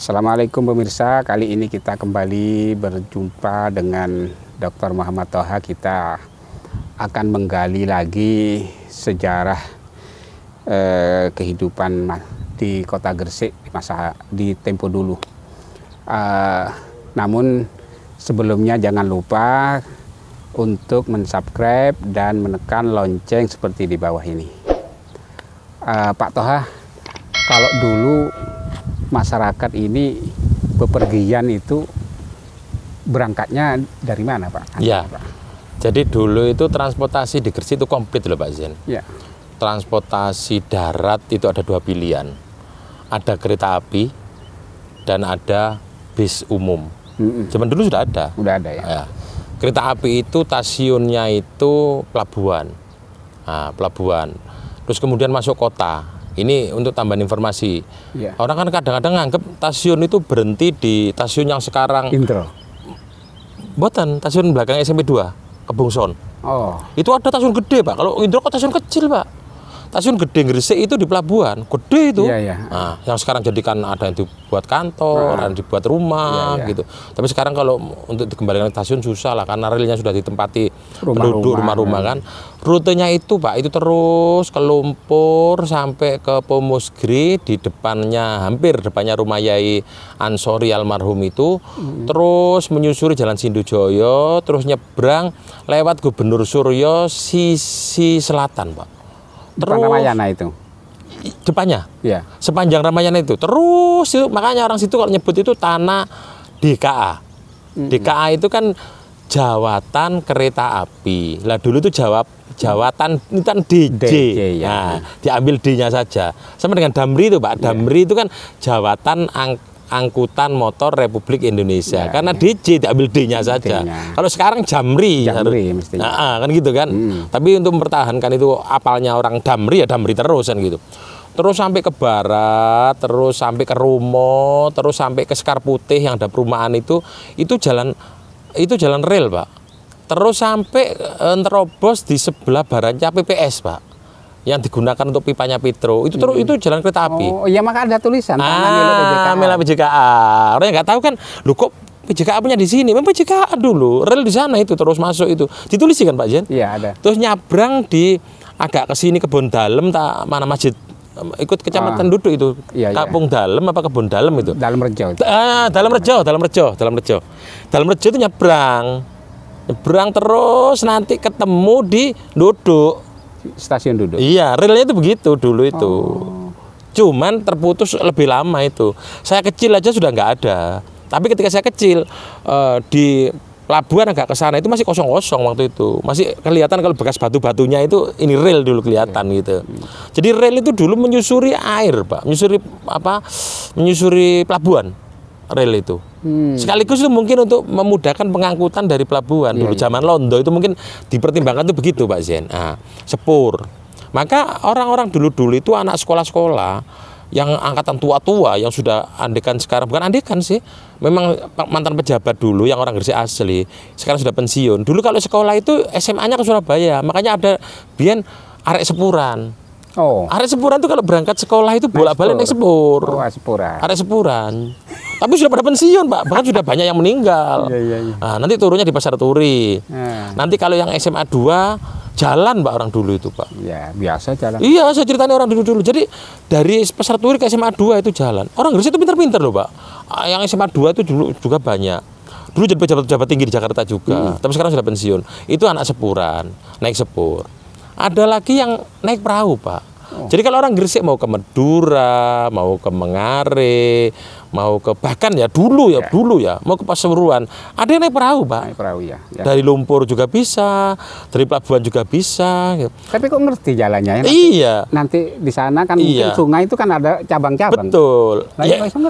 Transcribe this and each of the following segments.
Assalamualaikum pemirsa, kali ini kita kembali berjumpa dengan Dr. Muhammad Toha. Kita akan menggali lagi sejarah kehidupan di Kota Gresik di tempo dulu. Namun sebelumnya jangan lupa untuk mensubscribe dan menekan lonceng seperti di bawah ini. Pak Toha, kalau dulu masyarakat ini bepergian itu berangkatnya dari mana, Pak? Ya, jadi dulu itu transportasi di Gresik itu komplit loh Pak Zen. Ya. Transportasi darat itu ada dua pilihan. Ada kereta api dan ada bis umum. Zaman dulu sudah ada. Udah ada ya. Ya. Kereta api itu stasiunnya itu pelabuhan. Nah, pelabuhan. Terus kemudian masuk kota. Ini untuk tambahan informasi. Ya. Orang kan kadang-kadang nganggep stasiun itu berhenti di stasiun yang sekarang. Intro. Buatan stasiun belakang SMP 2, Kebungson. Oh. Itu ada stasiun gede, Pak. Kalau Intro kok stasiun kecil, Pak. Stasiun gede Gresik itu di pelabuhan, gede itu. Iya, iya. Nah, yang sekarang jadikan ada yang dibuat kantor, ada yang dibuat rumah, Iya, iya. gitu. Tapi sekarang kalau untuk dikembalikan ke stasiun susah lah, karena relnya sudah ditempati penduduk rumah-rumah kan. Rutenya itu, Pak, itu terus ke Lumpur sampai ke Pomusgri, di depannya, hampir depannya rumah Yai Ansori almarhum itu, terus menyusuri Jalan Sindujoyo, terus nyebrang lewat Gubernur Suryo sisi selatan, Pak. Depan Ramayana itu. Depannya, Ya. sepanjang Ramayana itu terus itu, makanya orang situ kalau nyebut itu tanah DKA. DKA itu kan jawatan kereta api. Lah dulu itu jawatan ini kan DJ. ya. Nah, diambil D-nya saja. Sama dengan Damri itu, Pak. Damri itu kan jawatan angkutan motor Republik Indonesia. Karena DJ diambil D-nya saja. Kalau sekarang Jamri mestinya. Nah, kan gitu kan. Tapi untuk mempertahankan itu apalnya orang Damri ya Damri terus kan gitu. Terus sampai ke barat, terus sampai ke Rumo, terus sampai ke Sekar Putih yang ada perumahan itu jalan rel, Pak. Terus sampai terobos di sebelah baratnya PPS, Pak. Yang digunakan untuk pipanya Petro itu terus itu jalan kereta api. Oh iya, maka ada tulisan tanah milik PJKA. Orang yang nggak tahu kan, lu kok PJKA punya di sini? Memang PJKA dulu, rel di sana itu terus masuk itu. Ditulis kan Pak Jen? Iya ada. Terus nyabrang di agak ke sini Kebon Dalem, mana masjid ikut kecamatan Duduk itu. Iya, Kampung Dalem apa Kebon Dalem itu? Dalam Rejo. Dalam Rejo itu nyebrang terus nanti ketemu di Duduk. Stasiun Duduk. Iya, relnya itu begitu dulu itu. Cuman terputus lebih lama itu. Saya kecil aja sudah nggak ada. Tapi ketika saya kecil di pelabuhan agak ke sana itu masih kosong-kosong waktu itu. Masih kelihatan kalau bekas batu-batunya itu ini rel dulu kelihatan gitu. Jadi rel itu dulu menyusuri air, Pak. Menyusuri pelabuhan. Rel itu. Sekaligus itu mungkin untuk memudahkan pengangkutan dari pelabuhan. Dulu zaman Londo itu mungkin dipertimbangkan itu begitu, Pak Zen. Nah, sepur. Maka orang-orang dulu-dulu itu anak sekolah-sekolah yang angkatan tua-tua yang sudah andekan sekarang, bukan andekan sih, memang mantan pejabat dulu yang orang Gresik asli, sekarang sudah pensiun. Dulu kalau sekolah itu SMA-nya ke Surabaya, makanya ada biyen arek sepuran. Arek sepuran itu kalau berangkat sekolah itu bolak-balik naik sepur. Sepuran. Arek sepuran. Tapi sudah pada pensiun, Pak. Bahkan sudah banyak yang meninggal. Iya. Nah, nanti turunnya di Pasar Turi. Nanti kalau yang SMA 2 jalan, Pak, orang dulu itu, Pak. Ya, biasa jalan. Iya, saya ceritanya orang dulu. Jadi dari Pasar Turi ke SMA 2 itu jalan. Orang Gresik itu pintar-pintar loh, Pak. Yang SMA 2 itu dulu juga banyak. Dulu jadi pejabat-pejabat tinggi di Jakarta juga. Tapi sekarang sudah pensiun. Itu anak sepuran, naik sepur. Ada lagi yang naik perahu, Pak. Jadi kalau orang Gresik mau ke Madura, mau ke Mengare, mau ke bahkan dulu ya mau ke Pasuruan, ada yang naik perahu, Pak. Naik perahu ya. Dari Lumpur juga bisa, dari pelabuhan juga bisa. Tapi kok ngerti jalannya ya? Iya. Nanti di sana kan mungkin sungai itu kan ada cabang-cabang. Betul.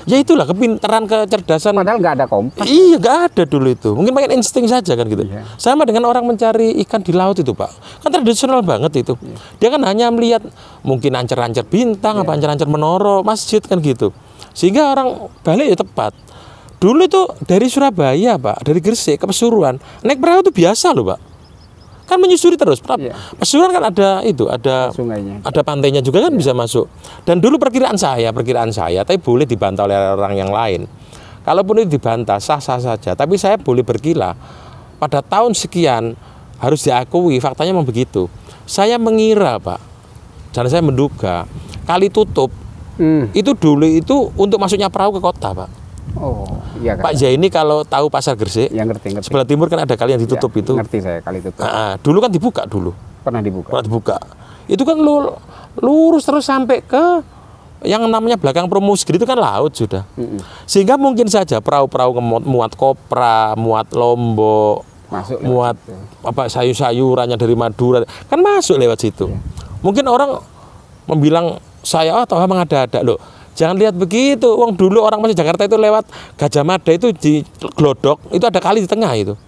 Ya itulah kepintaran, kecerdasan. Padahal nggak ada kompas. Iya, nggak ada dulu itu. Mungkin pakai insting saja kan gitu. Sama dengan orang mencari ikan di laut itu, Pak. Kan tradisional banget itu. Dia kan hanya melihat mungkin ancer-ancer bintang, apa ancer-ancer menara, masjid kan gitu. Sehingga orang balik ya tepat. Dulu itu dari Surabaya, Pak, dari Gresik ke Pasuruan, naik perahu itu biasa loh, Pak. kan menyusuri terus. Iya. Pasuruan kan ada itu, ada Sungainya. ada pantainya juga kan bisa masuk. Dan dulu perkiraan saya, tapi boleh dibantah oleh orang yang lain. Kalaupun itu dibantah sah-sah saja, tapi saya boleh berkila. Pada tahun sekian harus diakui faktanya memang begitu. Saya mengira, Pak, dan saya menduga kali tutup itu dulu itu untuk masuknya perahu ke kota, Pak. Oh, iya kan. Pak Zaini kalau tahu Pasar Gresik, Ya ngerti. sebelah timur kan ada kali yang ditutup Ya, itu. Ngerti saya kali tutup. Dulu kan dibuka dulu. Pernah dibuka. Pernah dibuka. Itu kan lurus terus sampai ke yang namanya belakang Promusgri itu kan laut sudah. Sehingga mungkin saja perahu-perahu muat kopra, muat lombok, Masuk muat apa sayur-sayurannya dari Madura kan masuk lewat situ. Mungkin orang membilang saya Toha mengada-ada loh. Jangan lihat begitu. Wong dulu orang masuk Jakarta itu lewat Gajah Mada itu di Glodok itu ada kali di tengah itu.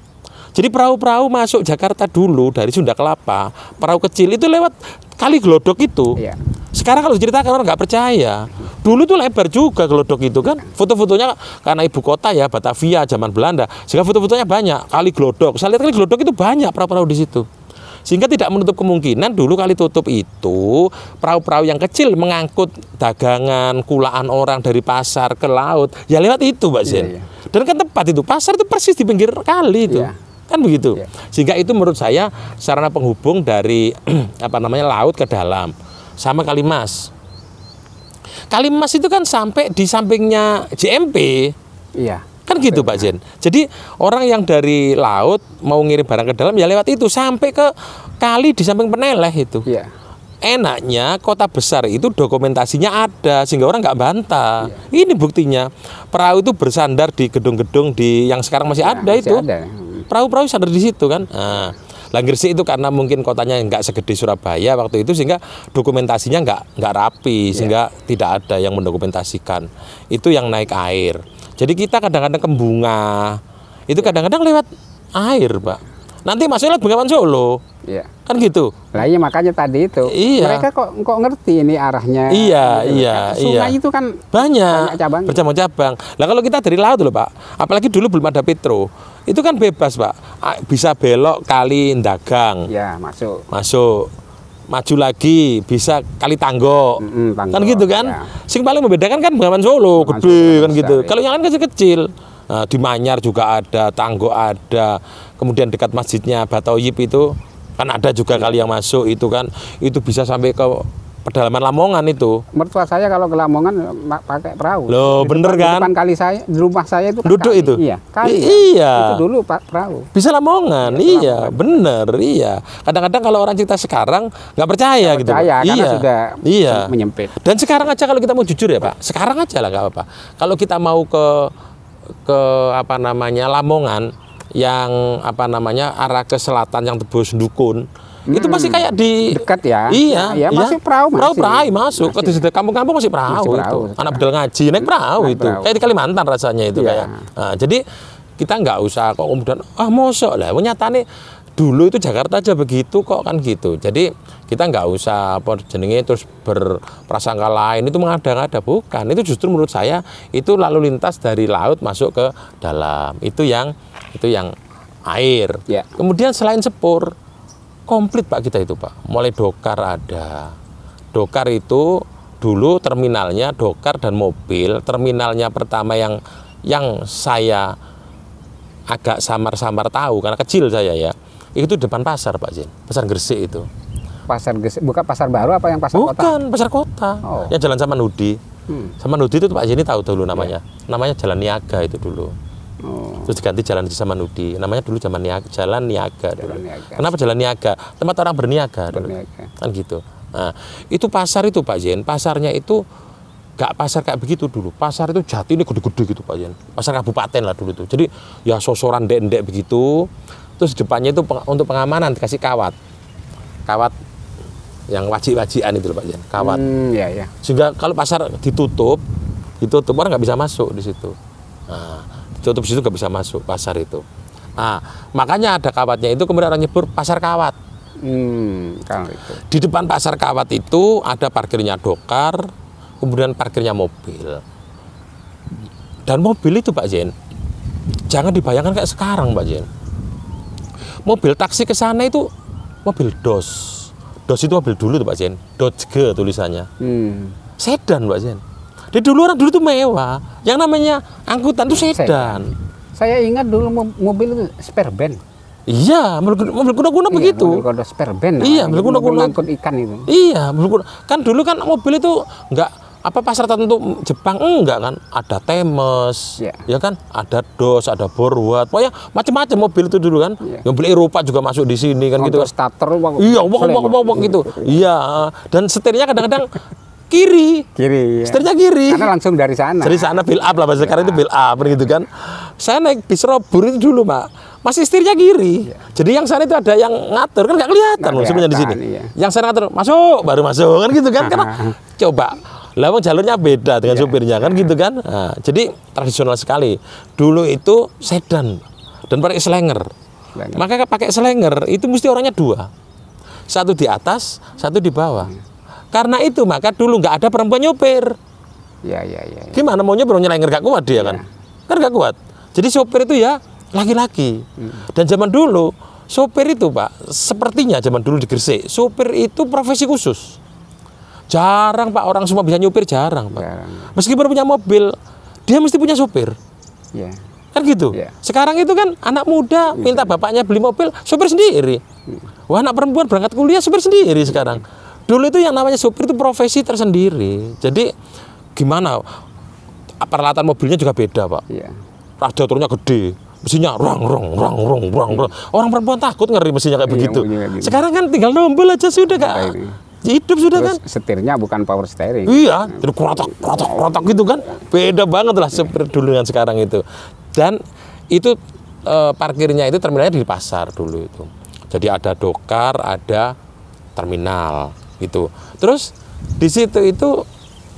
Jadi perahu-perahu masuk Jakarta dulu dari Sunda Kelapa, perahu kecil itu lewat kali Glodok itu. Iya. Sekarang kalau diceritakan orang nggak percaya. Dulu tuh lebar juga Glodok itu kan. Foto-fotonya karena ibu kota ya Batavia zaman Belanda. Sehingga foto-fotonya banyak kali Glodok. Saya lihat kali Glodok itu banyak perahu-perahu di situ. Sehingga tidak menutup kemungkinan dulu kali tutup itu perahu-perahu yang kecil mengangkut dagangan, kulaan orang dari pasar ke laut. Ya lewat itu, Pak Zen. Iya. Dan kan tepat itu. Pasar itu persis di pinggir kali itu. Iya. Kan begitu. Iya. Sehingga itu menurut saya sarana penghubung dari laut ke dalam. Sama Kalimas. Kalimas itu kan sampai di sampingnya JMP. Iya. Kan gitu Pak Zen. Jadi orang yang dari laut mau ngirim barang ke dalam ya lewat itu sampai ke kali di samping Peneleh itu. Iya. Enaknya kota besar itu dokumentasinya ada sehingga orang nggak bantah. Ini buktinya perahu itu bersandar di gedung-gedung di yang sekarang masih ada masih itu. ada. Perahu-perahu sandar di situ kan. Nah, Gresik itu karena mungkin kotanya nggak segede Surabaya waktu itu sehingga dokumentasinya nggak rapi sehingga tidak ada yang mendokumentasikan. Itu yang naik air. Jadi kita kadang-kadang ke Bunga itu kadang-kadang lewat air, Pak. Nanti masuknya lewat Bengawan Solo. Iya. Kan gitu. Lah iya makanya tadi itu. Iya. Mereka kok ngerti ini arahnya. Iya, gitu. iya, Sungai iya. itu kan Banyak cabang. bercabang-cabang. Lah kalau kita dari laut loh, Pak. Apalagi dulu belum ada Petro. Itu kan bebas, Pak. Bisa belok kali Dagang. Ya, masuk. Masuk. Maju lagi bisa kali Tanggok. Tanggok, Kan gitu kan. ya. Sing paling membedakan kan Bengawan Solo, Bengawan gede Solo kan besar, gitu. ya. Kalau yang lain kecil-kecil. Nah, di Manyar juga ada, Tanggok ada. Kemudian dekat masjidnya Batoyib itu kan ada juga kali yang masuk itu kan. Itu bisa sampai ke pedalaman Lamongan itu. Mertua saya kalau ke Lamongan pakai perahu. Loh, bener kan? Di depan kali saya, di rumah saya itu kan Duduk kali. itu? Iya, kali. Iya. Itu dulu perahu. Bisa Lamongan, iya, bener, iya. Kadang-kadang kalau orang cerita sekarang nggak percaya gitu. Percaya, Pak. karena Iya, sudah iya. menyempit. Dan sekarang aja kalau kita mau jujur ya Pak, sekarang aja lah nggak apa-apa. Kalau kita mau ke Lamongan yang arah ke selatan yang Tebus Dukun. Itu masih kayak di dekat ya. Iya, ya, masih perahu masuk. Ke di kampung-kampung masih perahu, itu. Anak bedal ngaji naik perahu Naik itu. perahu. Kayak di Kalimantan rasanya itu Iya. kayak. Nah, jadi kita nggak usah kok kemudian mosok lah. Nyatane dulu itu Jakarta aja begitu kok kan gitu. Jadi kita nggak usah terus berprasangka lain itu mengada-ngada, bukan. Itu justru menurut saya itu lalu lintas dari laut masuk ke dalam. Itu yang air. Ya. Kemudian selain sepur komplit Pak kita itu Pak. Mulai dokar ada. Dokar itu dulu terminalnya dokar dan mobil. Terminalnya pertama yang saya agak samar-samar tahu karena kecil saya ya. Itu depan pasar Pak Jen. Pasar Gresik itu. Pasar Gresik, bukan pasar baru apa yang pasar kota? Bukan, pasar kota. Oh. Yang jalan Samanhudi. Samanhudi itu Pak Jen tahu dulu namanya. Namanya Jalan Niaga itu dulu. Oh. Terus diganti Jalan Samanhudi. Namanya dulu Jalan Niaga dulu. Niaga. Kenapa Jalan Niaga? Tempat orang berniaga dulu. Berniaga. Kan gitu. Nah, itu pasar itu Pak Jen. Pasarnya itu gak pasar kayak begitu dulu. Pasar itu jati ini gede-gede gitu Pak Jen. Pasar kabupaten lah dulu itu. Jadi ya sosoran ndek-ndek begitu. Terus depannya itu untuk pengamanan dikasih kawat. Kawat yang wajik-wajikan itu loh Pak Jen. Kawat. Iya. Sehingga kalau pasar ditutup orang nggak bisa masuk di situ. Nah, ditutup situ nggak bisa masuk pasar itu. Nah, makanya ada kawatnya itu kemudian orang nyebut pasar kawat. Kalau itu. Di depan pasar kawat itu ada parkirnya dokar, kemudian parkirnya mobil. Dan mobil itu Pak Jen, jangan dibayangkan kayak sekarang Pak Jen. Mobil taksi ke sana itu mobil DOS. DOS itu mobil dulu tuh Pak Jen. Dodge tulisannya. Sedan Pak Jen. Di dulu orang dulu tuh mewah. Yang namanya angkutan tuh sedan. Saya ingat dulu mobil itu spare ban. Iya, mobil kuno-kuno begitu. Mobil spare ban. Iya, mobil kuno-kuno. Angkut ikan itu. Iya, mobil kuno. Kan dulu kan mobil itu enggak apa pasar tertentu Jepang enggak kan, ada Temes, ya kan, ada DOS, ada Borwat, pokoknya macam-macam mobil itu dulu kan. Mobil Eropa juga masuk di sini kan gitu kan. Starter, iya, wong gitu. Iya, dan setirnya kadang-kadang kiri, setirnya kiri. Karena langsung dari sana. Dari sana build up lah, bahasa sekarang itu build up gitu kan. Saya naik bis Robur itu dulu, Pak, masih setirnya kiri. Jadi yang sana itu ada yang ngatur kan nggak kelihatan loh sebenarnya di sini. Yang sana ngatur masuk, baru masuk kan gitu kan. Karena coba, lah jalurnya beda dengan supirnya kan gitu kan. Nah, jadi tradisional sekali. Dulu itu sedan dan pakai slenger. Maka pakai slenger itu mesti orangnya dua, satu di atas, satu di bawah. Karena itu maka dulu nggak ada perempuan nyopir. Gimana maunya nyopir slenger gak kuat dia kan? Kan gak kuat. Jadi sopir itu ya laki-laki. Dan zaman dulu sopir itu Pak, sepertinya zaman dulu di Gresik, sopir itu profesi khusus. Jarang Pak orang semua bisa nyopir, jarang Pak. Meskipun punya mobil, dia mesti punya sopir. Kan gitu. Sekarang itu kan anak muda minta bapaknya beli mobil, sopir sendiri. Wah, anak perempuan berangkat kuliah, sopir sendiri sekarang. Dulu itu yang namanya sopir itu profesi tersendiri. Jadi gimana? Peralatan mobilnya juga beda Pak. Radiatornya gede, mesinnya rong. Orang perempuan takut ngeri mesinnya kayak begitu. Sekarang kan tinggal nombol aja sudah Kak. Hidup sudah. Terus kan. Setirnya bukan power steering. Iya, jadi krotok gitu kan. Beda banget lah sopir dulu dengan sekarang itu. Dan itu parkirnya itu terminalnya di pasar dulu itu. Jadi ada dokar, ada terminal gitu. Terus di situ itu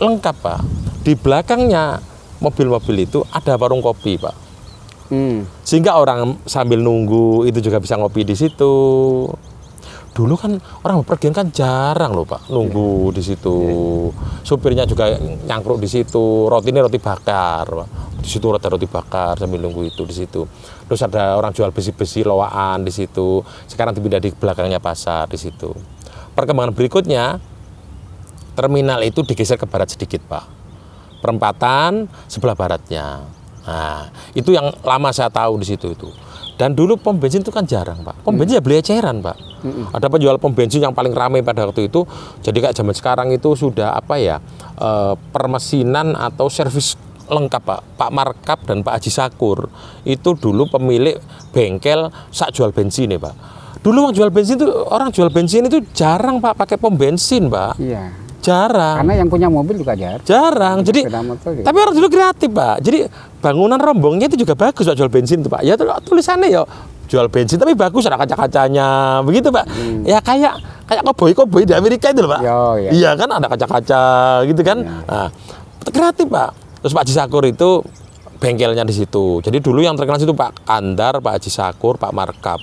lengkap Pak. Di belakangnya mobil-mobil itu ada warung kopi Pak. Sehingga orang sambil nunggu itu juga bisa ngopi di situ. Dulu kan orang bepergian kan jarang loh Pak, nunggu di situ. Supirnya juga nyangkruk di situ. Rotinya roti bakar Pak. Di situ ada roti bakar sambil nunggu itu di situ. Terus ada orang jual besi-besi lowaan di situ. Sekarang dipindah di belakangnya pasar di situ. Perkembangan berikutnya, terminal itu digeser ke barat sedikit Pak. Perempatan sebelah baratnya. Nah, itu yang lama saya tahu di situ itu. Dan dulu pom bensin itu kan jarang Pak. Pom bensin ya beli eceran Pak. Ada penjual pom bensin yang paling ramai pada waktu itu. Jadi kayak zaman sekarang itu sudah apa ya, permesinan atau servis lengkap Pak. Pak Markap dan Pak Haji Sakur itu dulu pemilik bengkel sak jual bensin ya Pak. Dulu orang jual bensin itu jarang Pak pakai pom bensin Pak. Iya. Jarang. Karena yang punya mobil juga jarang. Jarang. Jadi tapi orang dulu kreatif Pak. Jadi bangunan rombongnya itu juga bagus Pak jual bensin tuh Pak. Ya tulisannya ya jual bensin tapi bagus, ada kaca-kacanya begitu Pak. Ya kayak koboi di Amerika itu loh Pak. Iya kan ada kaca-kaca gitu kan. Nah, kreatif Pak. Terus Pak Haji Sakur itu bengkelnya di situ. Jadi dulu yang terkenal itu Pak Andar, Pak Haji Sakur, Pak Markap.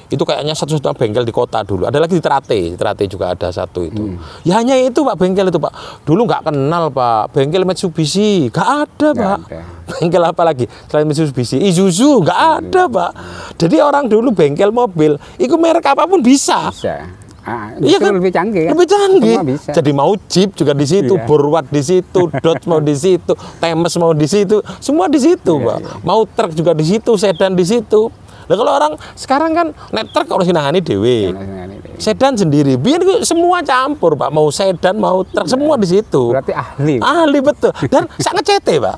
Itu kayaknya satu-satunya bengkel di kota dulu. Ada lagi di Ternate juga ada satu itu. Ya hanya itu Pak bengkel itu Pak. Dulu nggak kenal Pak bengkel Mitsubishi, nggak ada Pak. Bengkel apa lagi selain Mitsubishi? Isuzu nggak ada Pak. Jadi orang dulu bengkel mobil, itu merek apapun bisa. Iya kan lebih canggih. Kan? Lebih canggih. Jadi mau Jeep juga di situ, Borwat di situ, Dodge mau di situ, Temes mau di situ, semua di situ Pak. Mau truk juga di situ, sedan di situ. Nah kalau orang sekarang kan naik truk harus nangani dewe, sedan sendiri, biar semua campur Pak, mau sedan mau truk semua di situ. Berarti ahli. Ahli betul. Dan sangat cete Pak.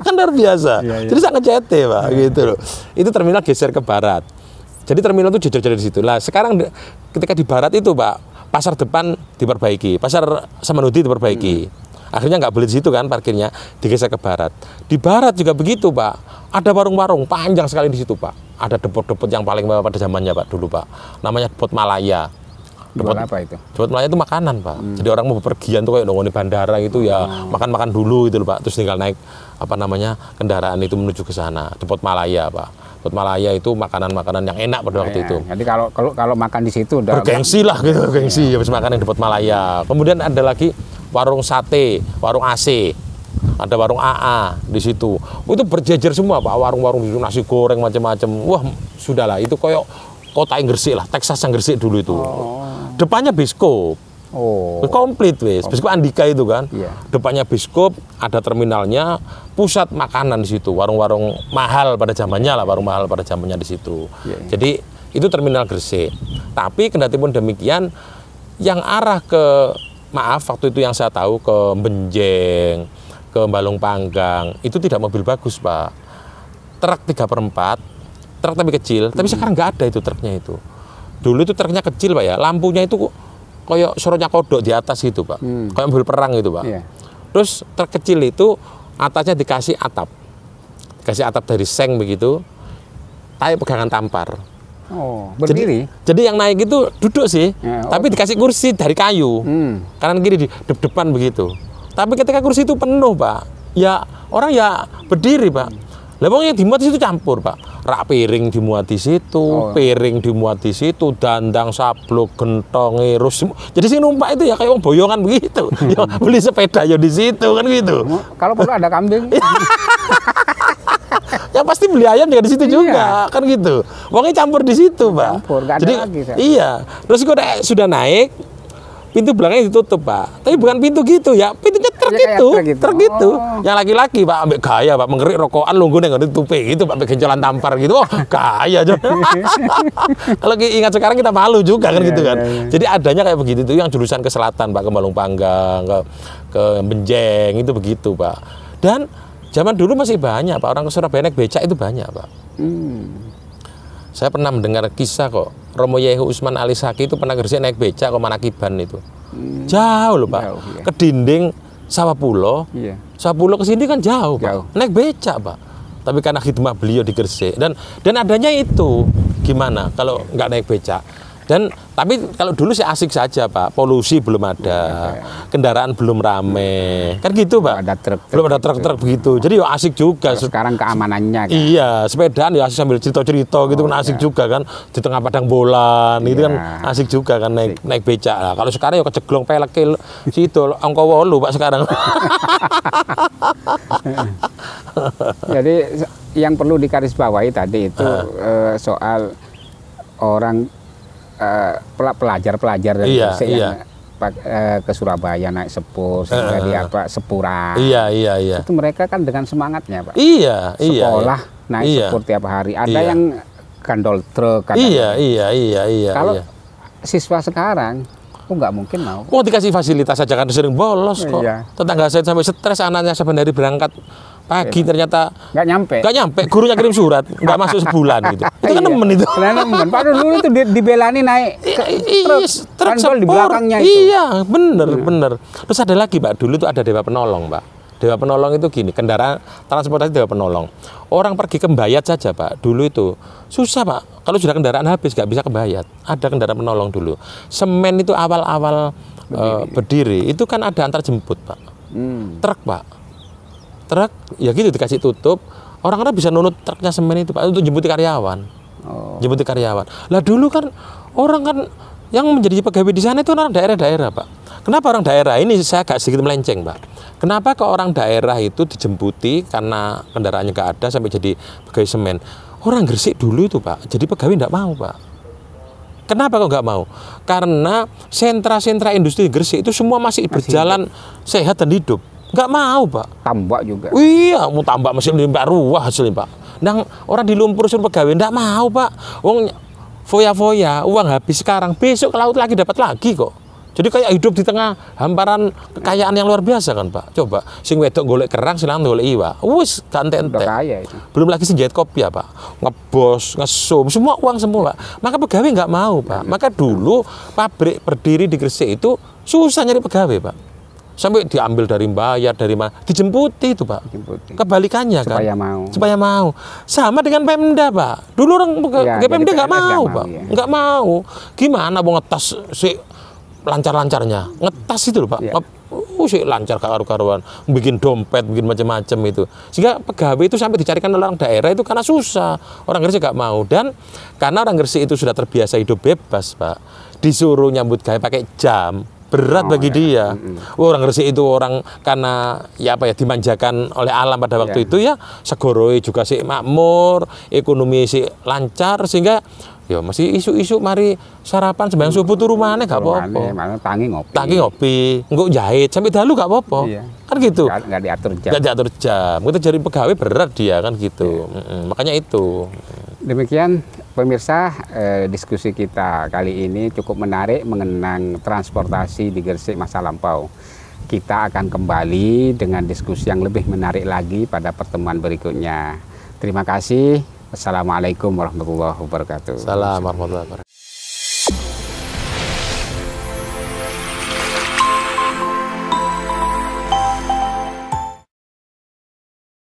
Kan luar biasa. Jadi sangat cete Pak, gitu loh. Itu terminal geser ke barat. Jadi terminal itu jejer-jejer di situ. Lah sekarang ketika di barat itu Pak, pasar depan diperbaiki, pasar Samanhudi diperbaiki. Akhirnya nggak boleh di situ kan parkirnya, digeser ke barat. Di barat juga begitu Pak. Ada warung-warung panjang sekali di situ Pak. Ada depot-depot yang paling bawah pada zamannya Pak dulu Pak. Namanya Depot Malaya. Depot apa itu? Depot Malaya itu makanan Pak. Jadi orang mau bepergian tuh kayak nongol di bandara gitu ya, makan-makan dulu itu loh Pak. Terus tinggal naik kendaraan itu menuju ke sana. Depot Malaya Pak. Depot Malaya itu makanan-makanan yang enak pada waktu itu. Jadi kalau makan di situ udah bergengsi lah gitu, gengsi habis makan di Depot Malaya. Kemudian ada lagi warung sate, warung AC. ada warung AA di situ. Itu berjejer semua Pak, warung-warung itu nasi goreng macam-macam. Wah, sudahlah itu koyok kota yang Gresik lah, Texas yang Gresik dulu itu. Depannya Biskop. Komplit wes. Biskop Andika itu kan. Depannya Biskop, ada terminalnya, pusat makanan di situ, warung-warung mahal pada zamannya lah, warung mahal pada zamannya di situ. Jadi itu terminal Gresik. Tapi kendati pun demikian, yang arah ke waktu itu yang saya tahu ke Benjeng, ke Balung Panggang, itu tidak mobil bagus Pak. Truk 3/4, truk tapi kecil. Tapi sekarang nggak ada itu truknya itu. Dulu itu truknya kecil Pak ya, lampunya itu kayak sorotnya kodok di atas gitu Pak, kayak mobil perang gitu Pak. Terus truk kecil itu atasnya dikasih atap dari seng begitu, kayak pegangan tampar. Berdiri. Jadi yang naik itu duduk sih, tapi dikasih kursi dari kayu, kanan kiri di depan begitu. Tapi ketika kursi itu penuh Pak, ya orang ya berdiri Pak. Lah yang dimuat di situ campur Pak. Rak piring dimuat di situ, piring dimuat di situ, dandang, sablok, gentong, irus. Jadi sing numpak itu ya kayak wong boyongan begitu. Ya beli sepeda ya di situ kan gitu. Kalau perlu ada kambing. Yang pasti beli ayam juga di situ juga kan gitu. Wongnya campur di situ Pak. Jadi lagi, iya. Terus kok sudah naik, pintu belakangnya ditutup Pak. Tapi bukan pintu gitu ya, pintunya truk gitu. Yang laki-laki Pak ambek gaya Pak, mengerik rokokan lungguh nang tutupe gitu Pak, ambek genjolan tampar gitu. Oh, gaya aja. Kalau ingat sekarang kita malu juga kan gitu kan. Jadi adanya kayak begitu itu yang jurusan ke selatan Pak, ke Balung Panggang, ke Benjeng itu begitu Pak. Dan zaman dulu masih banyak Pak, orang ke Surabaya naik becak itu banyak Pak. Saya pernah mendengar kisah kok, Romo Yehu Usman Alisaki itu pernah Gresik naik becak ke Manakiban itu. Jauh loh Pak, ke dinding Sawapulo. Sawapulo ke sini kan jauh Pak, naik becak Pak. Tapi karena khidmah beliau di Gresik dan adanya itu gimana kalau nggak naik becak. Dan tapi kalau dulu sih asik saja Pak, polusi belum ada, kendaraan belum rame, kan gitu Pak. Belum ada truk begitu, jadi ya asik juga. Sekarang keamanannya kan. Iya, sepedaan ya asik sambil cerita-cerita gitu kan asik juga kan, di tengah padang bolan itu kan asik juga kan naik becak. Nah, kalau sekarang ya keceglong pelek situ, angka 8 Pak sekarang. Jadi yang perlu digarisbawahi tadi itu soal orang pelajar dari Gresik yang ke Surabaya naik sepur, sehingga dia sepuran. Iya. Itu mereka kan dengan semangatnya Pak. Sekolah naik sepur tiap hari. Ada yang gandol truk. Iya. Kalau siswa sekarang, nggak mungkin mau. Dikasih fasilitas saja kan sering bolos kok. Tetangga saya sampai stres, anaknya sampai dari berangkat pagi ternyata nggak nyampe, gurunya kirim surat nggak masuk sebulan gitu. Itu kan nemen itu. Padahal dulu itu dibelani naik truk di belakangnya itu. Iya, bener. Terus ada lagi Pak, dulu itu ada Dewa Penolong Pak. Dewa Penolong itu gini, kendaraan transportasi Dewa Penolong. Orang pergi ke Mbayat saja Pak, dulu itu susah Pak. Kalau sudah kendaraan habis nggak bisa ke Mbayat. Ada kendaraan penolong dulu. Semen itu awal-awal berdiri itu kan ada antar jemput Pak. Truk Pak. Truk ya gitu dikasih tutup, orang-orang bisa nunut truknya semen itu Pak untuk jemputi karyawan. Jemputi karyawan. Lah dulu kan orang kan yang menjadi pegawai di sana itu orang daerah-daerah Pak. Kenapa orang daerah ini saya agak sedikit melenceng Pak. Kenapa ke orang daerah itu dijemputi karena kendaraannya nggak ada sampai jadi pegawai semen? Orang Gresik dulu itu Pak, jadi pegawai nggak mau Pak. Kenapa kok nggak mau? Karena sentra-sentra industri Gresik itu semua masih berjalan sehat dan hidup. Nggak mau Pak. Tambak juga. Iya, mau tambak mesin limbah ruah hasilnya Pak. Nah, orang di lumpur suruh pegawai nggak mau Pak. Wong foya-foya, uang habis sekarang, besok ke laut lagi dapat lagi kok. Jadi kayak hidup di tengah hamparan kekayaan yang luar biasa kan Pak. Coba, sing wedok golek kerang, silang golek iwa. Wis ganti-ente. Belum lagi sing jahit kopi ya Pak. Ngebos, ngesum, semua uang semua Pak. Maka pegawai nggak mau Pak. Maka dulu pabrik berdiri di Gresik itu susah nyari pegawai Pak. Sampai diambil dari Mbayat, dari mana, dijemputi itu Pak. Kebalikannya kan. Supaya mau. Sama dengan Pemda Pak. Dulu orang Pemda nggak mau Pak. Nggak mau. Gimana mau ngetas si lancar-lancarnya, ngetas itu loh Pak. Sih lancar karu-karuan, bikin dompet, bikin macam-macam itu. Sehingga pegawai itu sampai dicarikan oleh orang daerah itu karena susah. Orang Gresik nggak mau. Dan karena orang Gresik itu sudah terbiasa hidup bebas Pak, disuruh nyambut gawe pakai jam. berat bagi dia. Mm-mm. Orang Gresik itu orang karena ya apa ya dimanjakan oleh alam pada waktu itu ya, segoroi juga sih makmur, ekonomi sih lancar sehingga ya masih isu-isu mari sarapan sembahyang subuh tuh rumahnya gak apa-apa. Mana tangi ngopi. Tangi ngopi, engko jahit sampai dalu gak apa-apa. Iya. Kan gitu. Nggak diatur jam. Gak diatur jam. Kita jadi pegawai berat dia kan gitu. Makanya itu. Demikian pemirsa, diskusi kita kali ini cukup menarik mengenang transportasi di Gresik masa lampau. Kita akan kembali dengan diskusi yang lebih menarik lagi pada pertemuan berikutnya. Terima kasih. Assalamualaikum warahmatullahi wabarakatuh. Salam warahmatullahi wabarakatuh.